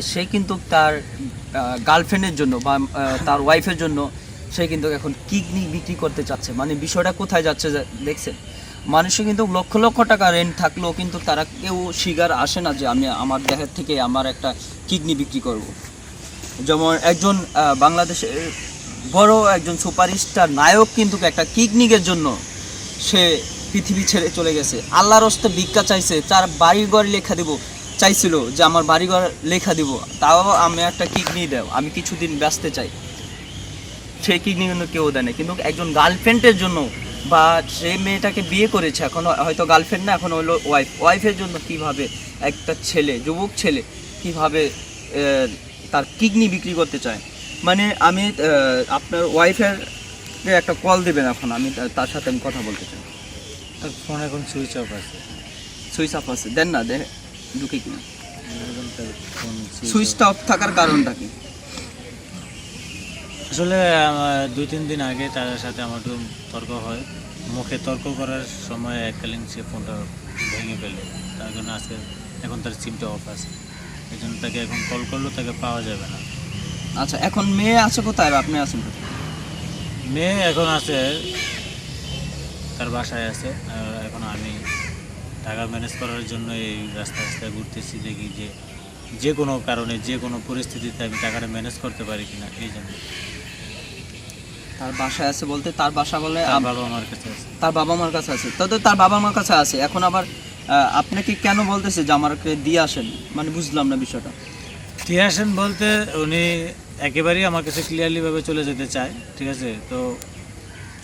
সে কিন্তু তার গার্লফ্রেন্ডের জন্য বা তার ওয়াইফের জন্য সে কিন্তু এখন কিডনি বিক্রি করতে চাচ্ছে। মানে বিষয়টা কোথায় যাচ্ছে দেখছেন? মানুষের কিন্তু লক্ষ লক্ষ টাকা রেন্ট থাকলেও কিন্তু তারা কেউ শিকার আসে না যে আমি আমার দেহের থেকে আমার একটা কিডনি বিক্রি করব। যেমন একজন বাংলাদেশের বড় একজন সুপারস্টার নায়ক কিন্তু একটা কিডনির জন্য সে পৃথিবী ছেড়ে চলে গেছে। আল্লাহর হস্তে ভিক্ষা চাইছে, তার বাড়িঘর লেখা দিব চাইছিল যে আমার বাড়িঘর লেখা দিব, তাও আমি একটা কিডনি দাও, আমি কিছুদিন বাঁচতে চাই। সেই কিডনি কিন্তু কেউ দেয় না, কিন্তু একজন গার্লফ্রেন্ডের জন্য বা সে মেয়েটাকে বিয়ে করেছে, এখন হয়তো গার্লফ্রেন্ড না, এখন হলো ওয়াইফের জন্য কিভাবে একটা ছেলে, যুবক ছেলে কিভাবে তার কিডনি বিক্রি করতে চায়। মানে আমি আপনার ওয়াইফের একটা কল দেবেন, এখন আমি তার সাথে আমি কথা বলতে চাই। তার ফোন এখন সুইচ অফ আছে। সুইচ অফ আছে, দেন না দে ঢুকে কিনা। তার ফোন সুইচটা অফ থাকার কারণটা কি? আসলে 2-3 দিন আগে তার সাথে আমার একটু তর্ক হয়। মুখে তর্ক করার সময় এককালীন সে ফোনটা ভেঙে ফেলে, তার জন্য আজকে এখন তার সিমটা অফ আছে। এই জন্য তাকে এখন কল করলেও তাকে পাওয়া যাবে না। আচ্ছা, এখন মেয়ে আছে কোথায় আর আপনি আছেন কোথায়? মেয়ে এখন আছে তার বাসায় আছে। আর এখন আমি টাকা ম্যানেজ করার জন্য এই রাস্তায় রাস্তায় ঘুরতেছি, দেখি যে যে কোনো কারণে যে কোনো পরিস্থিতিতে আমি টাকাটা ম্যানেজ করতে পারি কিনা। এই জন্য তার বাসায় আছে বলতে তার বাসা বলে তার বাবা আমার কাছে আছে। তার বাবা মার কাছে আছে, তো তার বাবা মার কাছে আছে। এখন আবার আপনাকে কেন বলতেছে যে আমাকে দিয়ে আসেন? মানে বুঝলাম না বিষয়টা। দিয়ে আসেন বলতে উনি একেবারেই আমার কাছে ক্লিয়ারলিভাবে চলে যেতে চায়, ঠিক আছে? তো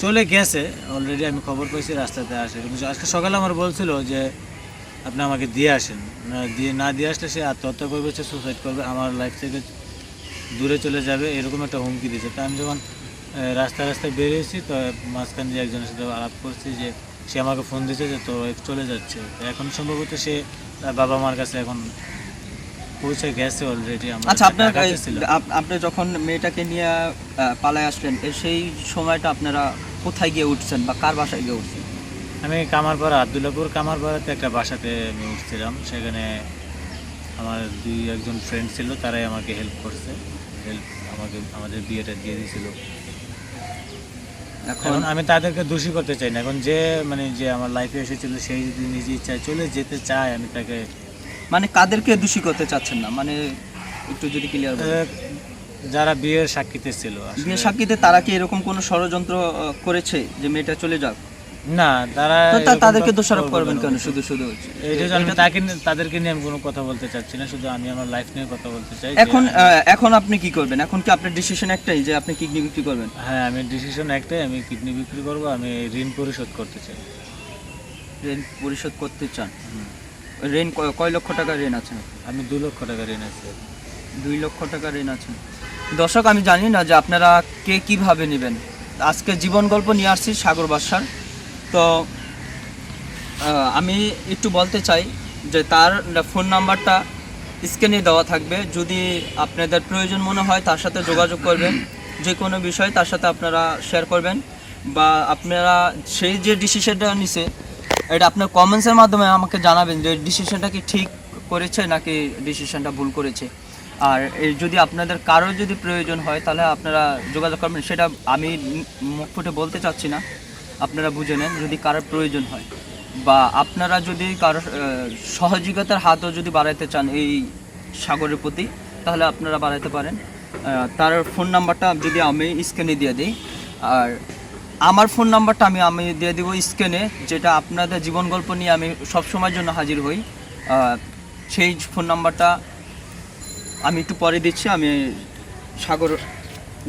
চলে গেছে অলরেডি, আমি খবর পেয়েছি রাস্তাতে আসে। কিন্তু আজকে সকালে আমার বলছিল যে আপনি আমাকে দিয়ে আসেন, না দিয়ে আসলে সে আত্মহত্যা করবে, সে সুসাইড করবে, আমার লাইফ থেকে দূরে চলে যাবে, এরকম একটা হুমকি দিয়েছে। তো আমি যখন রাস্তায় রাস্তায় বেরিয়েছি, তো মাঝখান দিয়ে একজনের সাথে আলাপ করছি, যে সে আমাকে ফোন দিয়েছে যে তোর ওয়াইফ চলে যাচ্ছে। তো এখন সম্ভবত সে তার বাবা মার কাছে এখন পৌঁছে গেছে অলরেডি। আচ্ছা, আপনি যখন মেয়েটাকে নিয়ে পালায় আসলেন, সেই সময়টা আপনারা কোথায় গিয়ে উঠছেন বা কার বাসায় গিয়ে উঠছেন? আমি কামারপাড়া, আবদুল্লাপুর কামারপাড়াতে একটা বাসাতে আমি উঠছিলাম। সেখানে আমার একজন ফ্রেন্ড ছিল, তারাই আমাকে হেল্প করছে। আমাদের বিয়েটা দিয়ে দিয়েছিল। এখন আমি তাদেরকে দোষী করতে চাই না। এখন যে আমার লাইফে এসেছিল, সেই যদি নিজে ইচ্ছায় চলে যেতে চায়, আমি তাকে মানে কাদেরকে দোষী করতে চাচ্ছেন না, মানে একটু যদি ক্লিয়ার বলেন। যারা বিয়ের সাক্ষীতে ছিল, বিয়ের সাক্ষীতে তারা কি এরকম কোনো ষড়যন্ত্র করেছে যে মেয়েটা চলে যাক? না, তাদেরকে দোষারোপ করবেন কেন? শুধু শুধু তাদেরকে নিয়ে আমি কোনো কথা বলতে চাচ্ছি না, শুধু আমি আমার লাইফ নিয়ে কথা বলতে চাই। এখন আপনি কি করবেন? এখন কি আপনার ডিসিশন একটাই যে আপনি কিডনি বিক্রি করবেন? হ্যাঁ, আমি ডিসিশন একটাই, আমি কিডনি বিক্রি করব। আমি ঋণ পরিশোধ করতে চাই। ঋণ পরিশোধ করতে চান? ঋণ কয় লক্ষ টাকা ঋণ আছে? আমি 2 লক্ষ টাকা ঋণ আছে। 2 লক্ষ টাকা ঋণ আছে। দর্শক, আমি জানি না যে আপনারা কে কিভাবে নেবেন। আজকে জীবন গল্প নিয়ে আসছি সাগর বাদশার। তো আমি একটু বলতে চাই যে তার ফোন নাম্বারটা স্ক্রিনে দেওয়া থাকবে। যদি আপনাদের প্রয়োজন মনে হয় তার সাথে যোগাযোগ করবেন, যে কোনো বিষয় তার সাথে আপনারা শেয়ার করবেন, বা আপনারা সেই যে ডিসিশনটা নিছে এটা আপনার কমেন্টসের মাধ্যমে আমাকে জানাবেন যে ডিসিশনটা কি ঠিক করেছে নাকি ডিসিশনটা ভুল করেছে। আর যদি আপনাদের কারোর যদি প্রয়োজন হয় তাহলে আপনারা যোগাযোগ করবেন। সেটা আমি মুখ ফুটে বলতে চাচ্ছি না, আপনারা বুঝে নেন। যদি কারোর প্রয়োজন হয় বা আপনারা যদি কারোর সহযোগিতার হাতও যদি বাড়াইতে চান এই সাগরের প্রতি, তাহলে আপনারা বাড়াইতে পারেন। তার ফোন নাম্বারটা যদি আমি স্ক্রিনে দিয়ে দিই, আর আমার ফোন নাম্বারটা আমি দিয়ে দিব স্ক্রিনে, যেটা আপনাদের জীবন গল্প নিয়ে আমি সবসময়ের জন্য হাজির হই। সেই ফোন নাম্বারটা আমি একটু পরে দিচ্ছি। আমি সাগর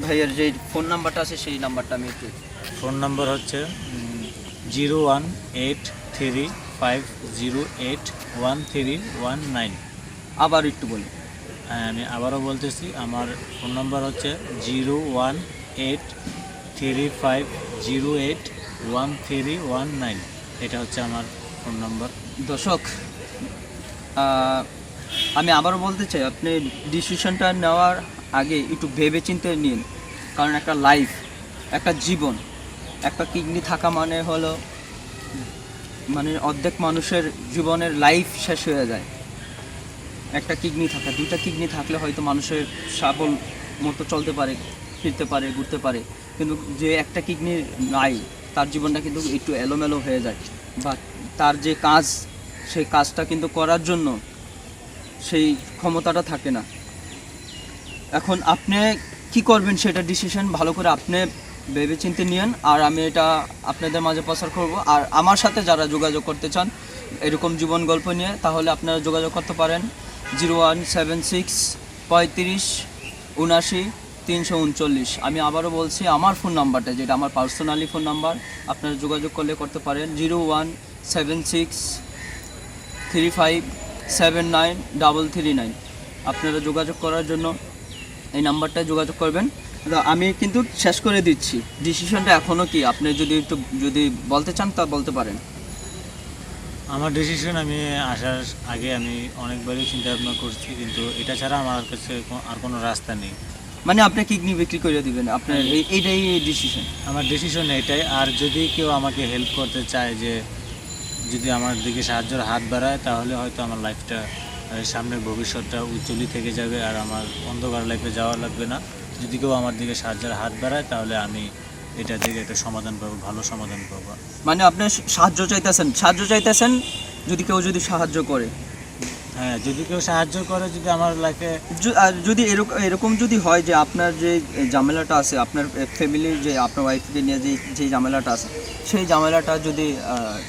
ভাইয়ের যে ফোন নাম্বারটা আছে সেই নাম্বারটা আমি একটু। ফোন নাম্বার হচ্ছে 01835081319। আবার একটু বলি। হ্যাঁ, আমি আবারও বলতেছি, আমার ফোন নাম্বার হচ্ছে 01835081319। এটা হচ্ছে আমার ফোন নাম্বার। দর্শক, আমি আবারও বলতে চাই, আপনি ডিসিশনটা নেওয়ার আগে একটু ভেবে চিন্তে নিন। কারণ একটা লাইফ, একটা জীবন, একটা কিডনি থাকা মানে হলো মানে অর্ধেক মানুষের জীবনের লাইফ শেষ হয়ে যায়। একটা কিডনি থাকা, 2টা কিডনি থাকলে হয়তো মানুষের সাবল মতো চলতে পারে, ফিরতে পারে, ঘুরতে পারে, কিন্তু যে একটা কিডনি নাই তার জীবনটা কিন্তু একটু এলোমেলো হয়ে যায়, বা তার যে কাজ সেই কাজটা কিন্তু করার জন্য সেই ক্ষমতাটা থাকে না। এখন আপনি কি করবেন সেটা ডিসিশন ভালো করে আপনি ভেবেচিন্তে নিয়েন, আর আমি এটা আপনাদের মাঝে প্রচার করব। আর আমার সাথে যারা যোগাযোগ করতে চান এরকম জীবন গল্প নিয়ে, তাহলে আপনারা যোগাযোগ করতে পারেন 0176 35 79 339। আমি আবারও বলছি, আমার ফোন নাম্বারটা যেটা আমার পার্সোনালি ফোন নাম্বার, আপনারা যোগাযোগ করতে পারেন 0176 35 79 339। আপনারা যোগাযোগ করার জন্য এই নাম্বারটায় যোগাযোগ করবেন। তো আমি কিন্তু শেষ করে দিচ্ছি, ডিসিশনটা এখনও কি আপনি যদি বলতে চান তা বলতে পারেন। আমার ডিসিশন, আমি আসার আগে আমি অনেকবারই চিন্তা ভাবনা করছি, কিন্তু এটা ছাড়া আমার কাছে আর কোনো রাস্তা নেই। মানে আপনি কিডনি বিক্রি করে দিবেন, আপনার এইটাই ডিসিশন? আমার ডিসিশন এটাই। আর যদি কেউ আমাকে হেল্প করতে চায়, যে যদি আমার দিকে সাহায্যের হাত বাড়ায়, তাহলে হয়তো আমার লাইফটা, সামনের ভবিষ্যৎটা উজ্জ্বলই থেকে যাবে, আর আমার অন্ধকার লাইফে যাওয়া লাগবে না। যদি কেউ আমার দিকে সাহায্যের হাত বাড়ায়, তাহলে আমি এটা থেকে একটা সমাধান পাবো, ভালো সমাধান পাবো। মানে আপনি সাহায্য চাইতেছেন যদি কেউ সাহায্য করে? হ্যাঁ, যদি কেউ সাহায্য করে, যদি আমার লাইফে আর যদি এরকম যদি হয় যে আপনার যে ঝামেলাটা আছে, আপনার ফ্যামিলির যে আপনার ওয়াইফকে নিয়ে যে ঝামেলাটা আছে, সেই ঝামেলাটা যদি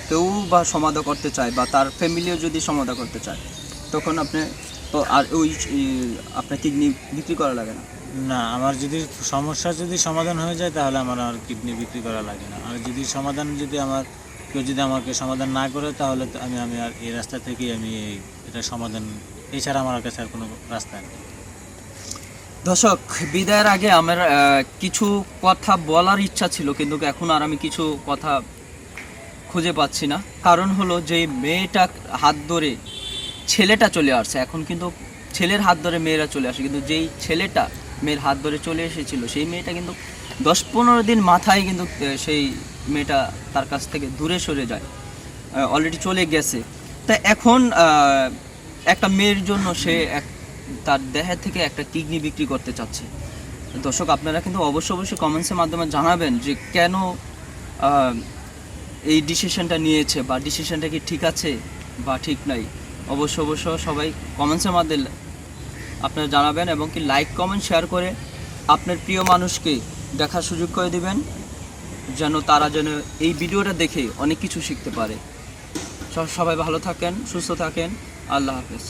কেউ বা সমাধান করতে চায়, বা তার ফ্যামিলিও যদি সমাধান করতে চায়, তখন আপনি তো আর আপনার কিডনি বিক্রি করা লাগে না? না, আমার যদি সমস্যা সমাধান হয়ে যায়, তাহলে আমার আর কিডনি বিক্রি করা লাগে না। আর যদি কেউ যদি আমাকে সমাধান না করে, তাহলে তো আমি আর এই রাস্তা থেকেই আমি এটা সমাধান, এছাড়া আমার কাছে আর কোনো রাস্তা নেই। দর্শক, বিদায়ের আগে আমার কিছু কথা বলার ইচ্ছা ছিল, কিন্তু এখন আর আমি কিছু কথা খুঁজে পাচ্ছি না। কারণ হলো, যে মেয়েটা হাত ধরে ছেলেটা চলে আসছে, এখন কিন্তু ছেলের হাত ধরে মেয়েরা চলে আসে, কিন্তু যেই ছেলেটা মেয়ের হাত ধরে চলে এসেছিল, সেই মেয়েটা কিন্তু 10-15 দিন মাথায় কিন্তু সেই মেয়েটা তার কাছ থেকে দূরে সরে যায়, অলরেডি চলে গেছে। তা এখন একটা মেয়ের জন্য সে তার দেহের থেকে একটা কিডনি বিক্রি করতে চাচ্ছে। দর্শক, আপনারা কিন্তু অবশ্যই কমেন্টসের মাধ্যমে জানাবেন যে কেন এই ডিসিশনটা নিয়েছে, বা ডিসিশনটা কি ঠিক আছে বা ঠিক নাই। অবশ্য সবাই কমেন্টসের মাধ্যমে আপনারা জানাবেন, এবং কি লাইক কমেন্ট শেয়ার করে আপনার প্রিয় মানুষকে দেখার সুযোগ করে দিবেন, তারা যেন এই ভিডিওটা দেখে অনেক কিছু শিখতে পারে। সবাই ভালো থাকেন, সুস্থ থাকেন, আল্লাহ হাফেজ।